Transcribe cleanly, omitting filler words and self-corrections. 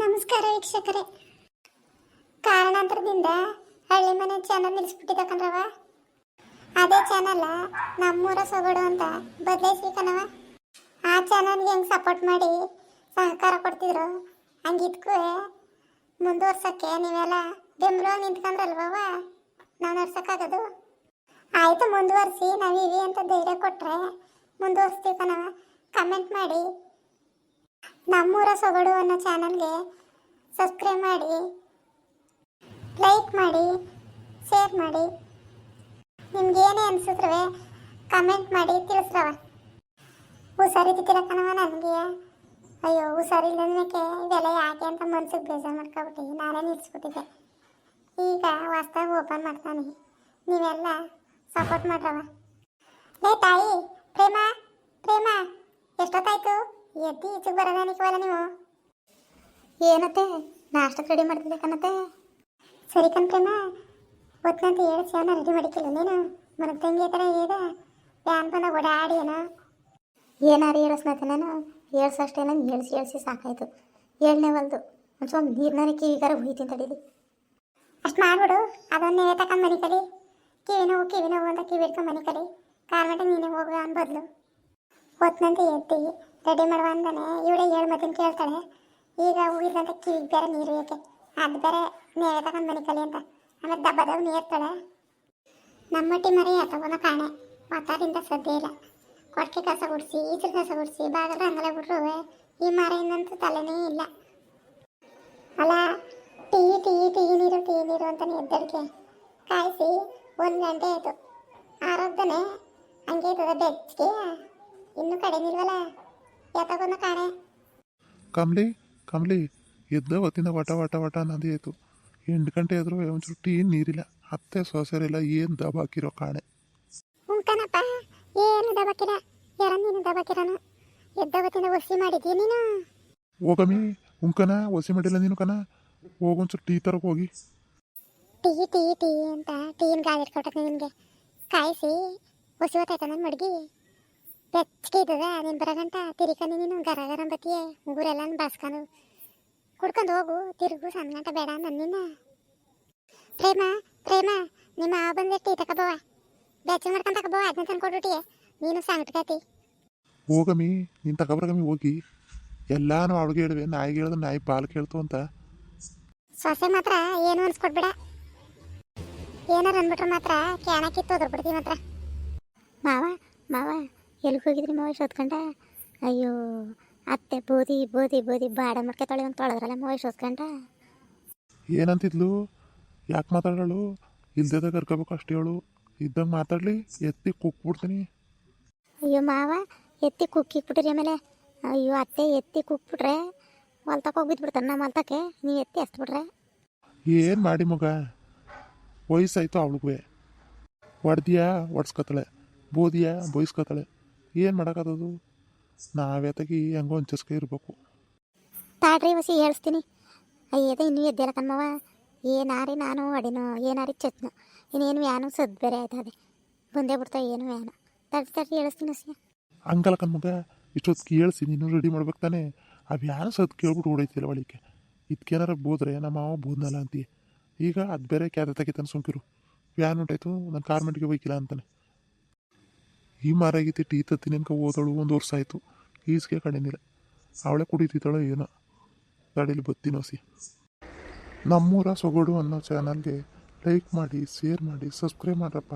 ನಮಸ್ಕಾರ ವೀಕ್ಷಕರೇ. ಕಾರಣಾಂತರದಿಂದ ಹಳ್ಳಿ ಮನೆ ಚಾನಲ್ ನಿಲ್ಲಿಸ್ಬಿಟ್ಟಿದ್ದ ಕಣವ. ಅದೇ ಚಾನಲ್ ನಮ್ಮೂರ ಸೊಗಡು ಅಂತ ಬದಲಾಯಿಸಿ ಕಣವ. ಆ ಚಾನಲ್ಗೆ ಹೆಂಗೆ ಸಪೋರ್ಟ್ ಮಾಡಿ ಸಹಕಾರ ಕೊಡ್ತಿದ್ರು ಹಂಗಿದ್ಕೂ ಮುಂದುವರ್ಸೋಕ್ಕೆ ನೀವೆಲ್ಲ ಬೆಂಬಲ ನಿಂತ್ಕೊಂಡ್ರಲ್ವವ, ನಾವು ನಡ್ಸೋಕ್ಕಾಗೋದು. ಆಯಿತು, ಮುಂದುವರಿಸಿ, ನಾವಿವಿ ಅಂತ ಧೈರ್ಯ ಕೊಟ್ಟರೆ ಮುಂದುವರಿಸ್ತೀವಿ ಕಣವ. ಕಮೆಂಟ್ ಮಾಡಿ, ನಮ್ಮೂರ ಸೊಗಡು ಅನ್ನೋ ಚಾನಲ್ಗೆ ಸಬ್ಸ್ಕ್ರೈಬ್ ಮಾಡಿ, ಲೈಕ್ ಮಾಡಿ, ಶೇರ್ ಮಾಡಿ. ನಿಮ್ಗೆ ಏನೇ ಅನ್ಸಿದ್ರೆ ಕಮೆಂಟ್ ಮಾಡಿ ತಿಳಿಸ್ರವ. ಹುಷಾರಿದ್ದಿರ ಕಣವ ನನಗೆ. ಅಯ್ಯೋ, ಹುಷಾರಿಲ್ಲದಕ್ಕೆ ಇವೆಲ್ಲ ಯಾಕೆ ಅಂತ ಮನ್ಸಿಗೆ ಬೇಜಾರು ಮಾಡ್ಕೊಬಿಟ್ಟು ನಾನೇ ನಿಲ್ಲಿಸ್ಬಿಟ್ಟಿದ್ದೆ. ಈಗ ಹೊಸ್ದಾಗಿ ಓಪನ್ ಮಾಡ್ತಾನೆ, ನೀವೆಲ್ಲ ಸಪೋರ್ಟ್ ಮಾಡ್ರವ. ಲೇ ತಾಯಿ ಪ್ರೇಮ, ಪ್ರೇಮ ಎಷ್ಟೊತ್ತಾಯ್ತು? ಎದ್ದು ಈಚೆಗೆ ಬರೋದಾನಿಕವಲ್ಲ ನೀವು. ಏನತ್ತೆ ನಾಷ್ಟಕ್ಕೆ ರೆಡಿ ಮಾಡ್ತಿದ್ದೆ ಕಣತ್ತೆ? ಸರಿ ಕಣ್ ಪ್ರೇಮ, ಹೊತ್ತಂತ ಹೇಳಿಸಿ ಅವನ್ನ ರೆಡಿ ಮಾಡಿಕ್ಕಿಲ್ಲ ನೀನು. ಮನಕ್ಕೆ ತಂಗಿ ಥರ ಇದೆ ಫ್ಯಾನ್ ಬಂದಾಗ ಓಡಾಡಿ ಏನೋ ಏನಾರು ಹೇಳಿಸ್ನತ್ತೆ. ನಾನು ಹೇಳ್ಸಷ್ಟೇ, ನಾನು ಹೇಳ್ಸಿ ಸಾಕಾಯ್ತು. ಏಳನೇ ಹೊಲ್ದು ಒಂದು ಸ್ವಲ್ಪ ನೀರ್ನಾರ ಕಿವಿಗಾರ ಹುಯ್ತೀನಿ ತಡೀಲಿ. ಅಷ್ಟು ಮಾಡ್ಬಿಡು. ಅದನ್ನೇ ತಗೊಂಡು ಮನೆ ಕಲಿ. ಕಿವಿ ನೋವು ಅಂತ ಕಿವಿ ಇಟ್ಕೊಂಡು ಮನೆ ಕಲಿ. ಕಾರ್ಮಟ ನೀನೇ ಹೋಗುವ ಅನ್ಬದ್ಲು. ಹೊತ್ತಂತೆ ಎದ್ದು ರೆಡಿ ಮಾಡುವ ಅಂದಾನೆ ಇವಳೆ 7 ಮತ್ತಿನ ಕೇಳ್ತಾಳೆ. ಈಗ ಹೋಗಿದ್ದಂತ ಕಿವಿಗೆ ಬೇರೆ ನೀರು ಏಕೆ, ಅದು ಬೇರೆ ನೇವೆ ತಗೊಂಡು ಮನೆ ಕಲಿ ಅಂತ. ಆಮೇಲೆ ದಬ್ಬದವ್ ನೀರ್ತಾಳೆ. ನಮ್ಮಟ್ಟಿ ಮರಿ ತಗೊಂಡ ಕಾಣೆ ಮಾತಾಡಿಂದ ಸದ್ಯ ಇಲ್ಲ. ಕೊಟ್ಟಿಗೆ ಕಸ ಗುಡಿಸಿ, ಈಚಲು ಕಸ ಗುಡಿಸಿ, ಬಾಗಲ ರಂಗಲೆ ಬಿಟ್ರು ಈ ಮರೆಯಿಂದಂತೂ ತಲೆನೇ ಇಲ್ಲ. ಅಲ್ಲ, ಟೀ ನೀರು ಅಂತಾನೆ ಎದ್ದಡಿಕೆ ಕಾಯಿಸಿ 1 ಗಂಟೆ ಆಯಿತು. ಆರೋಗ್ಯನೇ ಹಂಗೆ ಇರ್ತದೆ ಬೆಚ್ಚಗೆ. ಇನ್ನೂ ಕಡೆ ನಿಲ್ವಲ್ಲ, ಯಾತಗೊಂದು ಕಾಣೆ. ಕಮ್ಲಿ ಎದ್ದ ಹೊತ್ತಿಂದ ವಟ ಅನ್ನೋದೇ ಆಯಿತು. 8 ಗಂಟೆ ಆದರೂ ಒಂಚೂರು ಟೀ ನೀರಿಲ್ಲ, ಅತ್ತೆ ಸೊಸೆರಿಲ್ಲ. ಏನು ದಬಾಕಿರೋ ಕಾಣೆ. ಉಂಕನಪ್ಪ, ಏನು ದಬಾಕಿರ? ಯಾರ ನೀನು ದಬಾಕಿರನು? ಎದ್ದ ಹೊತ್ತಿಂದ ಒಸಿ ಮಾಡಿದ್ದೀಯ ನೀನು? ಹೋಗಮ್ಮಿ, ಉಂಕನ ಒಸಿ ಮಾಡಿಲ್ಲ ನೀನು ಕನ. ಹೋಗೊಂಚೂರು ಟೀ ತರಕ್ಕೆ ಹೋಗಿ. ಟೀ ಅಂತ ಟೀನ್ ಗಾಳಿ ಇಟ್ಕೊಟ್ಟೆ ನಿನಗೆ ಕಾಯಿಸಿ ಒಸಿ ಹೊತ್ತಾಯ್ತ ನನ್ನ ಮಡ್ಗಿ. ಬೆಚ್ಚಗೆ ಇದ್ದದ ನೀನು ಬರಗಂಟ ತಿರ್ಕೊಂಡು ನೀನು ಗರ ಬತ್ತಿಯೇ ಊರೆಲ್ಲ ಬಾಸ್ಕೊಂಡು ಕುಡ್ಕೊಂಡು ಹೋಗು. ತಿರುಗು ಸಣ್ಣ ಗಂಟ ಬೇಡ ನನ್ನಿನ್ನ. ಪ್ರೇಮ ನಿಮ್ಮ ಮಾವ ಬಂದೆ ಟೀ ತಗೋಬವ, ಬೆಚ್ಚಗೆ ಮಾಡ್ಕೊಂಡು ತಗೋಬವ. ಅದನ್ನ ತಂದ್ಕೊಟ್ಬಿಟ್ಟಿಯೇ ನೀನು ಸಂಗಟ್ಕತಿ. ಹೋಗಮ್ಮಿ, ನೀನು ತಗೊಬರಗಮ್ಮಿ ಹೋಗಿ. ಎಲ್ಲಾನು ಅವಳಿಗೆ ಹೇಳಿವೆ, ನಾಯಿಗೆ ಹೇಳಿದ್ರೆ ನಾಯಿ ಪಾಲು ಕೇಳ್ತು ಅಂತ. ಸೊಸೆ ಮಾತ್ರ ಏನು ಅನ್ಸ್ಕೊಡ್ಬೇಡ. ಏನಾರು ಅಂದ್ಬಿಟ್ರೆ ಮಾತ್ರ ಕ್ಯಾನ ಕಿತ್ತು ಒದ್ರಬಿಡ್ತೀವಿ ಮಾತ್ರ. ಮಾವ ಎಲ್ಲಿಗೆ ಹೋಗಿದ್ರಿ ಮಾವ ಇಷ್ಟೊತ್ಕಂಡ? ಅಯ್ಯೋ ಅತ್ತೆ ಬೋದಿ ಬಾಡ ಮಾಡ್ಕೊತಾಳೆ ಅಂತ ತೊಳೆದ್ರಲ್ಲ ಮಾವ ಇಷ್ಟೊತ್ಕಂಡ. ಏನಂತಿದ್ಲು? ಯಾಕೆ ಮಾತಾಡೋಳು? ಇಲ್ದೇದಾಗ ಕರ್ಕೋಬೇಕು ಅಷ್ಟೇ ಹೇಳು. ಇದ್ದಂಗೆ ಮಾತಾಡಲಿ, ಎತ್ತಿ ಕುಕ್ಬಿಡ್ತೀನಿ. ಅಯ್ಯೋ ಮಾವ, ಎತ್ತಿ ಕುಕ್ಕಿಕ್ಬಿಟ್ರಿ ಆಮೇಲೆ. ಅಯ್ಯೋ ಅತ್ತೆ ಎತ್ತಿ ಕುಕ್ಬಿಟ್ರೆ ಹೊಲ್ತಕ್ಕೆ ಹೋಗಿದ್ಬಿಡ್ತಾನೆ ನಮ್ಮ ಹೊಲ್ತಕ್ಕೆ. ನೀವು ಎತ್ತಿ ಹಸ್ಬಿಟ್ರೆ ಏನು ಮಾಡಿ ಮಗ? ವಯಸ್ಸಾಯ್ತು ಅವಳಿಗೂ. ಹೊಡ್ದಿಯಾ ಹೊಡ್ಸ್ಕೊತಾಳೆ, ಬೋದಿಯಾ ಬೈಸ್ಕೊತಾಳೆ. ಏನು ಮಾಡೋಕ್ಕದು? ನಾವೇ ತಗಿ ಹೆಂಗೋ ಒಂಚಸ್ಕೆ ಇರಬೇಕು. ತಾಡ್ರಿ ವಸಿ ಹೇಳ್ಸ್ತೀನಿ. ಅಯ್ಯದ ಇನ್ನೂ ಎದ್ದೆಲ್ಲ ಕಣ್ಮವ. ಏನಾರಿ ನಾನು ಅಡಿನೋ ಏನಾರಿ ಚತ್ನೋ ಇನ್ನೇನು ವ್ಯಾನು ಸದ್ದು ಬೇರೆ ಆಯ್ತದೆ. ಬಂದೇ ಬಿಡ್ತಾವೆ ಏನು ವ್ಯಾನು. ತಡ್ರಿ ಹೇಳಿಸ್ತೀನಿ ವಸಿ. ಹಂಗಲ್ಲ ಕಣ್ಮಗ, ಇಷ್ಟೊತ್ತಿಗೆ ಹೇಳ್ಸಿ ನೀನು ರೆಡಿ ಮಾಡ್ಬೇಕು ತಾನೆ. ಅವು ಯಾರು ಸದ್ದು ಕೇಳ್ಬಿಟ್ಟು ಓಡೈತಿಲ್ಲ ಒಳಿಕೆ. ಇದಕ್ಕೇನಾರ ಬೋದ್ರೆ ನಮ್ಮ ಮಾವ ಬೋದ್ನಲ್ಲ ಅಂತೀಯ. ಈಗ ಅದು ಬೇರೆ ಕ್ಯಾದ ತೆಗಿತಾನೆ ಸುಮ್ಕಿರು. ವ್ಯಾನ್ ಉಂಟಾಯ್ತು, ನಾನು ಕಾರ್ಮೆಂಟ್ಗೆ ಹೋಯ್ಕಿಲ್ಲ ಅಂತಾನೆ. ಈ ಮಾರಾಗೈತಿ ಟೀ ತತ್ತೀನಿ ಅನ್ಕ ಓದೋಳು 1 ವರ್ಷ ಆಯಿತು. ಈಸ್ಗೆ ಕಡಿನಿಲ್ಲ. ಅವಳೇ ಕುಡಿತಿದ್ದಾಳೋ ಏನೋ. ಗಾಡೀಲಿ ಬತ್ತೀನಿ ಹೊಸಿ. ನಮ್ಮೂರ ಸೊಗಡು ಅನ್ನೋ ಚಾನಲ್ಗೆ ಲೈಕ್ ಮಾಡಿ, ಶೇರ್ ಮಾಡಿ, ಸಬ್ಸ್ಕ್ರೈಬ್ ಮಾಡ್ರಪ್ಪ.